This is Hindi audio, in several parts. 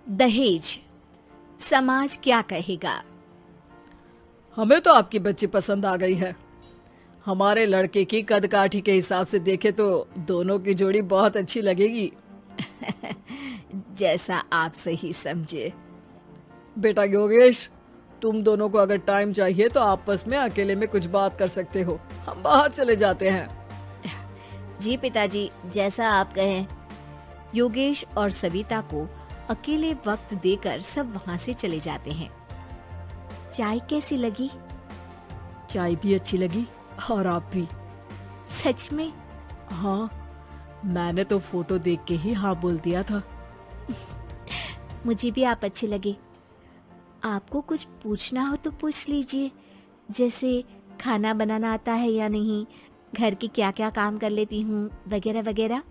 दहेज, समाज क्या कहेगा। हमें तो आपकी बच्ची पसंद आ गई है। हमारे लड़के की कद काठी के हिसाब से देखे तो दोनों की जोड़ी बहुत अच्छी लगेगी। जैसा आप सही समझे। बेटा योगेश, तुम दोनों को अगर टाइम चाहिए तो आपस में अकेले में कुछ बात कर सकते हो। हम बाहर चले जाते हैं। जी पिताजी, जैसा आप कहें। योगेश और सविता को अकेले वक्त देकर सब वहां से चले जाते हैं। चाय कैसी लगी? चाय भी अच्छी लगी और आप भी। सच में? हाँ, मैंने तो फोटो देख के ही हाँ बोल दिया था। मुझे भी आप अच्छे लगे। आपको कुछ पूछना हो तो पूछ लीजिए, जैसे खाना बनाना आता है या नहीं, घर के क्या क्या काम कर लेती हूँ, वगैरह वगैरह।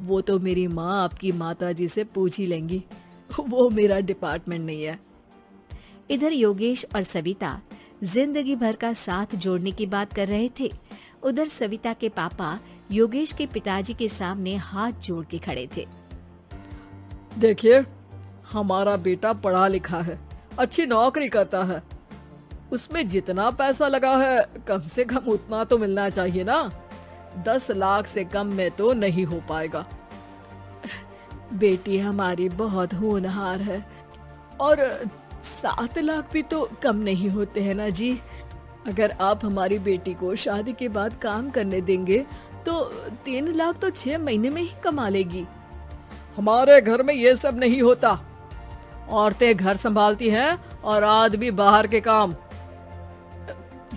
वो तो मेरी माँ आपकी माता जी से पूछ ही लेंगी, वो मेरा डिपार्टमेंट नहीं है। इधर योगेश और सविता जिंदगी भर का साथ जोड़ने की बात कर रहे थे। उधर सविता के पापा योगेश के पिताजी के सामने हाथ जोड़ के खड़े थे। देखिए, हमारा बेटा पढ़ा लिखा है, अच्छी नौकरी करता है। उसमें जितना पैसा लगा है कम से कम उतना तो मिलना चाहिए ना। 10 लाख से कम में तो नहीं हो पाएगा। बेटी हमारी बहुत होनहार है और 7 लाख भी तो कम नहीं होते हैं ना जी। अगर आप हमारी बेटी को शादी के बाद काम करने देंगे तो 3 लाख तो 6 महीने में ही कमा लेगी। हमारे घर में ये सब नहीं होता। औरतें घर संभालती हैं और आदमी बाहर के काम।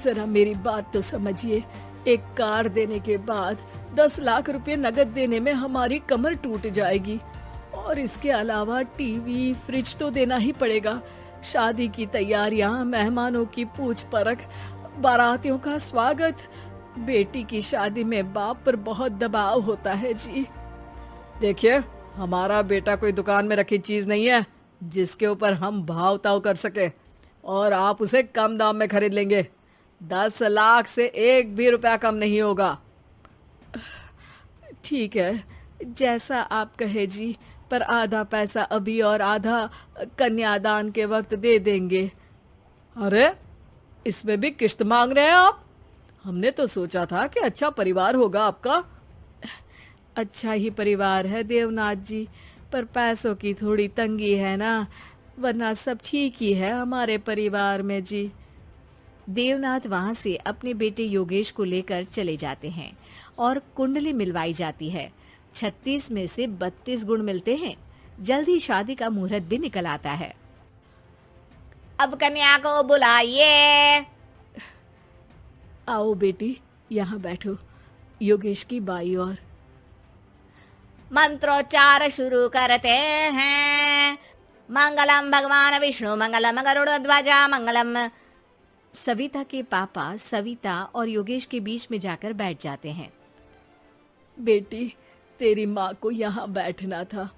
जरा मेरी बात तो समझिए। एक कार देने के बाद 10 लाख रुपए नगद देने में हमारी कमर टूट जाएगी और इसके अलावा टीवी, फ्रिज तो देना ही पड़ेगा। शादी की तैयारियां, मेहमानों की पूछ परख, बारातियों का स्वागत। बेटी की शादी में बाप पर बहुत दबाव होता है जी। देखिए, हमारा बेटा कोई दुकान में रखी चीज नहीं है जिसके ऊपर हम भाव ताव कर सके और आप उसे कम दाम में खरीद लेंगे। 10 लाख से 1 भी रुपया कम नहीं होगा। ठीक है, जैसा आप कहे जी, पर आधा पैसा अभी और आधा कन्यादान के वक्त दे देंगे। अरे, इसमें भी किश्त मांग रहे हैं आप? हमने तो सोचा था कि अच्छा परिवार होगा आपका। अच्छा ही परिवार है देवनाथ जी, पर पैसों की थोड़ी तंगी है ना, वरना सब ठीक ही है हमारे परिवार में जी। देवनाथ वहां से अपने बेटे योगेश को लेकर चले जाते हैं और कुंडली मिलवाई जाती है। 36 में से 32 गुण मिलते हैं। जल्दी शादी का मुहूर्त भी निकल आता है। अब कन्या को बुलाइए। आओ बेटी, यहाँ बैठो, योगेश की बाई और। मंत्रोच्चार शुरू करते हैं। मंगलम भगवान विष्णु मंगलम गरुड़ध्वजा मंगलम। सविता के पापा सविता और योगेश के बीच में जाकर बैठ जाते हैं। बेटी, तेरी माँ को यहाँ बैठना था,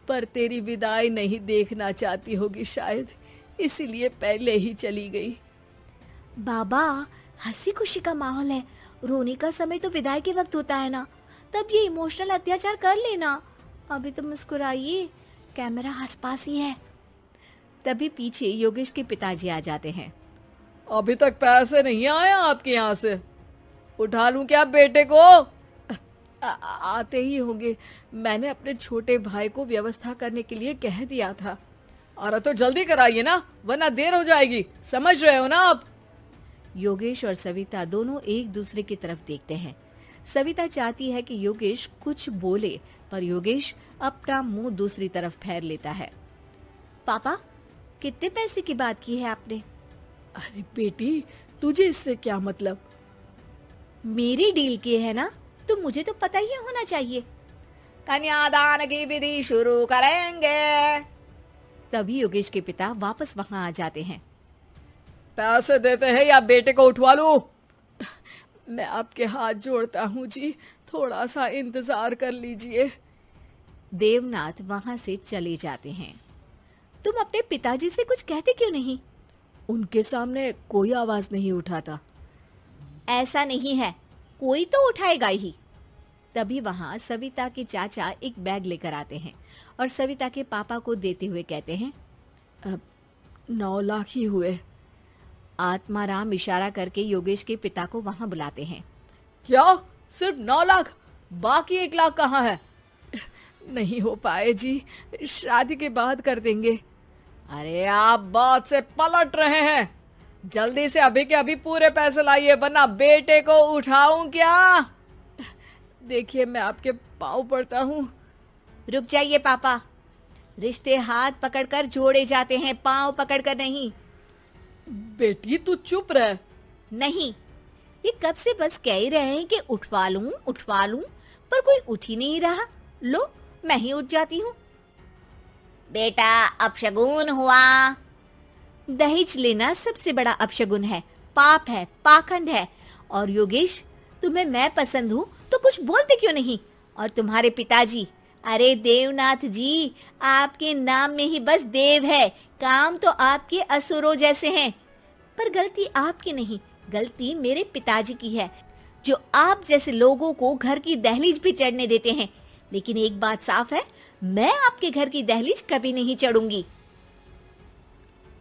पर तेरी विदाई नहीं देखना चाहती होगी शायद, इसीलिए पहले ही चली गई। बाबा, हंसी खुशी का माहौल है, रोने का समय तो विदाई के वक्त होता है ना, तब ये इमोशनल अत्याचार कर लेना। अभी तो मुस्कुराइए, कैमरा आसपास ही है। तभी पीछे योगेश के पिताजी आ जाते हैं। अभी तक पैसे नहीं आए आपके यहाँ से? उठा लूं क्या बेटे को? आते ही होंगे, मैंने अपने छोटे भाई को व्यवस्था करने के लिए कह दिया था। अरे तो जल्दी कराइए ना, वरना देर हो जाएगी। समझ रहे हो ना आप? योगेश और सविता दोनों एक दूसरे की तरफ देखते हैं। सविता चाहती है कि योगेश कुछ बोले, पर योगेश अपना मुंह दूसरी तरफ फेर लेता है। पापा, कितने पैसे की बात की है आपने? अरे बेटी, तुझे इससे क्या मतलब? मेरी डील की है ना, तो मुझे तो पता ही होना चाहिए। कन्यादान की विधि शुरू करेंगे। तभी योगेश के पिता वापस वहां आ जाते हैं। पैसे देते हैं या बेटे को उठवा लूं? मैं आपके हाथ जोड़ता हूँ जी, थोड़ा सा इंतजार कर लीजिए। देवनाथ वहां से चले जाते हैं। तुम अपने पिताजी से कुछ कहते क्यों नहीं? उनके सामने कोई आवाज नहीं उठाता। ऐसा नहीं है, कोई तो उठाएगा ही। तभी वहां सविता के चाचा एक बैग लेकर आते हैं और सविता के पापा को देते हुए कहते हैं, 9 लाख ही हुए। आत्माराम इशारा करके योगेश के पिता को वहां बुलाते हैं। क्या? सिर्फ 9 लाख? बाकी 1 लाख कहाँ है? नहीं हो पाए जी, शादी के बाद कर देंगे। अरे आप बात से पलट रहे हैं। जल्दी से अभी के अभी पूरे पैसे लाइए, वरना बेटे को उठाऊं क्या? देखिए मैं आपके पाँव पड़ता हूँ। रुक जाइए पापा, रिश्ते हाथ पकड़कर जोड़े जाते हैं, पांव पकड़कर नहीं। बेटी तू चुप रह। नहीं, ये कब से बस कह ही रहे हैं कि उठवा लूं, पर कोई उठ ही नहीं रहा। लो, मैं ही उठ जाती हूँ। बेटा, अपशगुन हुआ। दहेज लेना सबसे बड़ा अपशगुन है, पाप है, पाखंड है। और योगेश, तुम्हें मैं पसंद हूँ तो कुछ बोलते क्यों नहीं? और तुम्हारे पिताजी, अरे देवनाथ जी, आपके नाम में ही बस देव है, काम तो आपके असुरों जैसे हैं। पर गलती आपकी नहीं, गलती मेरे पिताजी की है, जो आप जैसे लोगों को घर की दहलीज पे चढ़ने देते हैं। लेकिन एक बात साफ है, मैं आपके घर की दहलीज कभी नहीं चढ़ूंगी।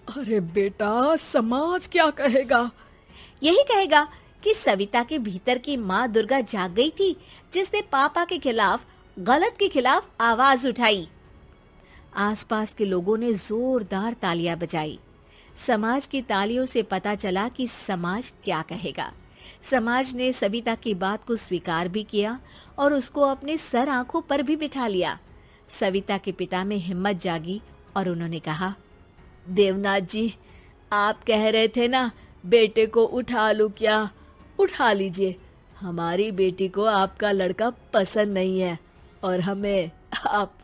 अरे बेटा, समाज क्या कहेगा? यही कहेगा कि सविता के भीतर की माँ दुर्गा जाग गई थी, जिसने पापा के खिलाफ, गलत के खिलाफ आवाज उठाई। आसपास के लोगों ने जोरदार तालियां बजाई। समाज की तालियों से पता चला कि समाज क्या कहेगा। समाज ने सविता की बात को स्वीकार भी किया और उसको अपने सर आंखों पर भी बिठा लिया। सविता के पिता में हिम्मत जागी और उन्होंने कहा, देवनाथ जी, आप कह रहे थे ना बेटे को उठा लूं क्या? उठा लीजिए। हमारी बेटी को आपका लड़का पसंद नहीं है और हमें आप